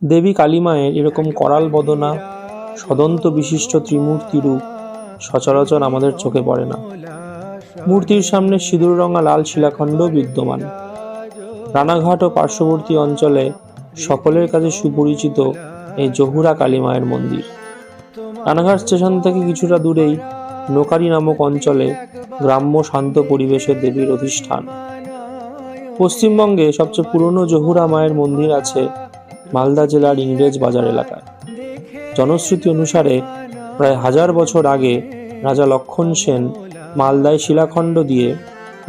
দেবী কালী মায়ের এরকম করাল বদনা সদন্ত বিশিষ্ট ত্রিমূর্তি রূপ সচরাচর আমাদের চোখে পড়ে না। মূর্তির সামনে সিঁদুর রঙা লাল শিলাখণ্ড বিদ্যমান। রানাঘাট ও পার্শ্ববর্তী অঞ্চলে সকলের কাছে সুপরিচিত এই জহুরা কালী মায়ের মন্দির। রানাঘাট স্টেশন থেকে কিছুটা দূরেই নোকারি নামক অঞ্চলে গ্রাম্য শান্ত পরিবেশের দেবীর অধিষ্ঠান। পশ্চিমবঙ্গে সবচেয়ে পুরনো জহুরা মায়ের মন্দির আছে মালদা জেলার ইংরেজ বাজার এলাকায়। জনশ্রুতি অনুসারে প্রায় 1000 বছর আগে রাজা লক্ষণ সেন মালদায় শিলাখণ্ড দিয়ে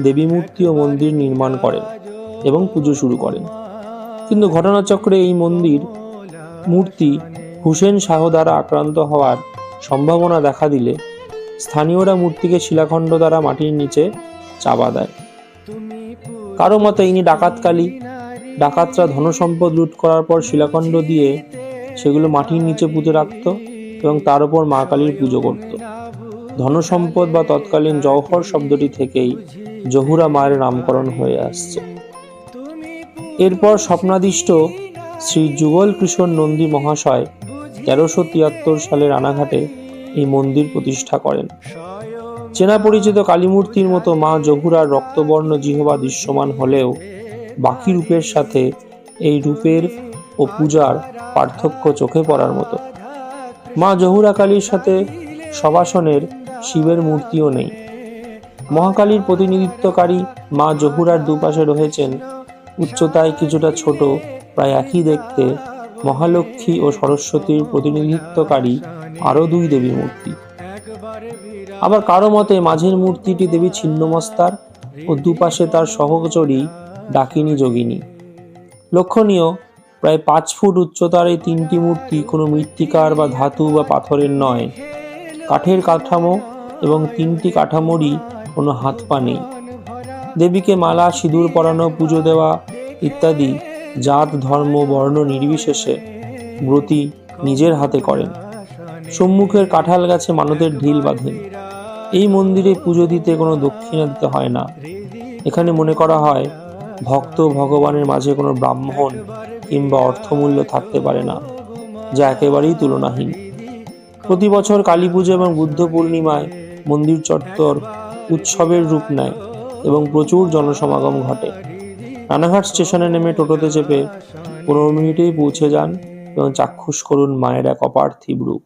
দেবী মূর্তি ও মন্দির নির্মাণ করেন এবং পুজো শুরু করেন। কিন্তু ঘটনাচক্রে এই মূর্তি হুসেন শাহ দ্বারা আক্রান্ত হওয়ার সম্ভাবনা দেখা দিলে স্থানীয়রা মূর্তিকে শিলাখণ্ড দ্বারা মাটির নিচে চাপা দেয়। কারো মতে ইনি ডাকাতকালী। ডাকাতরা ধনসম্পদ লুট করার পর শিলাখণ্ড দিয়ে সেগুলো মাটির নিচে পুঁতে রাখত এবং তার উপর মা কালীর পুজো করত। ধনসম্পদ বা তৎকালীন জওহর শব্দটি থেকেই জহুরা মায়ের নামকরণ হয়ে আসছে। এরপর স্বপ্নাদিষ্ট শ্রী যুগল কিশোর নন্দী মহাশয় 1373 সালে রানাঘাটে এই মন্দির প্রতিষ্ঠা করেন। চেনা পরিচিত কালী মূর্তির মতো মা জহুরার রক্তবর্ণ জিহ্বা দৃশ্যমান হলেও বাকি রূপের সাথে এই রূপের ও পূজার পার্থক্য চোখে পড়ার মতো। মা জহুরা কালীর সাথে সবাসনের শিবের মূর্তিও নেই। মহাকালীর প্রতিনিধিত্বকারী মা জহুরার দুপাশে রয়েছেন উচ্চতায় কিছুটা ছোট, প্রায় একই দেখতে মহালক্ষ্মী ও সরস্বতীর প্রতিনিধিত্বকারী আরও 2 দেবী মূর্তি। আবার কারো মতে মাঝের মূর্তিটি দেবী ছিন্নমস্তার ও দুপাশে তার সহচরী ডাকিনী যোগিনী। লক্ষণীয়, প্রায় 5 ফুট উচ্চতার এই 3টি মূর্তি কোনো মৃত্তিকার বা ধাতু বা পাথরের নয়, কাঠের কাঠামো এবং 3টি কাঠামোরই কোনো হাত পা নেই। দেবীকে মালা, সিঁদুর পরানো, পুজো দেওয়া ইত্যাদি জাত, ধর্ম, বর্ণ নির্বিশেষে ব্রতী নিজের হাতে করেন। সম্মুখের কাঁঠাল গাছে মানতের ঢিল বাঁধেন। এই মন্দিরে পুজো দিতে কোনো দক্ষিণা দিতে হয় না। এখানে মনে করা হয় ভক্ত ভগবানের মাঝে কোনো ব্রাহ্মণ কিংবা অর্থমূল্য থাকতে পারে না, যা একেবারেই তুলনাহীন। প্রতি বছর কালী পুজো এবং বুদ্ধ পূর্ণিমায় মন্দির চত্বর উৎসবের রূপ নেয় এবং প্রচুর জনসমাগম ঘটে। রানাঘাট স্টেশনে নেমে টোটোতে চেপে 15 মিনিটেই পৌঁছে যান এবং চাক্ষুষ করুন মায়ের এক অপার্থিব রূপ।